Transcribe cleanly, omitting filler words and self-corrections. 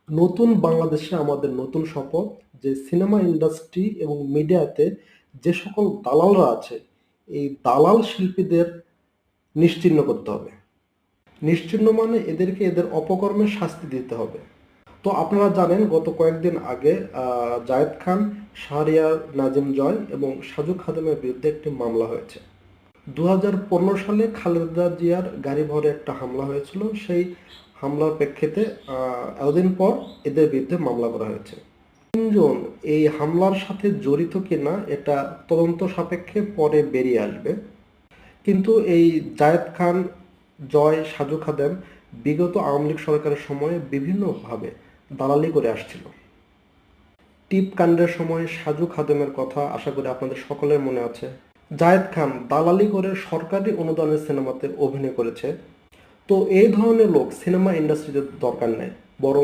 নতুন বাংলাদেশে আমাদের নতুন শপথ যে সিনেমা ইন্ডাস্ট্রি এবং মিডিয়াতে যে সকল দালালরা আছে, এই দালাল শিল্পীদের নিশ্চিহ্ন করতে হবে। নিশ্চিহ্ন মানে এদেরকে এদের অপকর্মের শাস্তি দিতে হবে। তো আপনারা জানেন গত কয়েকদিন আগে জায়েদ খান, শাহরিয়ার নাজিম জয় এবং সাজু খাদেমের বিরুদ্ধে একটি মামলা হয়েছে। 2015 সালে খালেদা জিয়ার গাড়ি ভরে একটা হামলা হয়েছিল। সেই হামলার প্রেক্ষিতে এতদিন পর এদের বিরুদ্ধে মামলা করা হয়েছে। তিনজন এই হামলার সাথে জড়িত কিনা এটা তদন্ত সাপেক্ষে পরে বেরিয়ে আসবে। কিন্তু এই জায়েদ খান, জয়, সাজু খাদেম বিগত আওয়ামী লীগ সরকারের সময়ে বিভিন্নভাবে দালালি করে আসছিল। টিপ কাণ্ডের সময় সাজু খাদেমের কথা আশা করি আপনাদের সকলের মনে আছে। জায়েদ খান দালালি করে সরকারি অনুদানের সিনেমাতে অভিনয় করেছে। তো এই ধরনের লোক সিনেমা ইন্ডাস্ট্রিতে দরকার নেই, বরং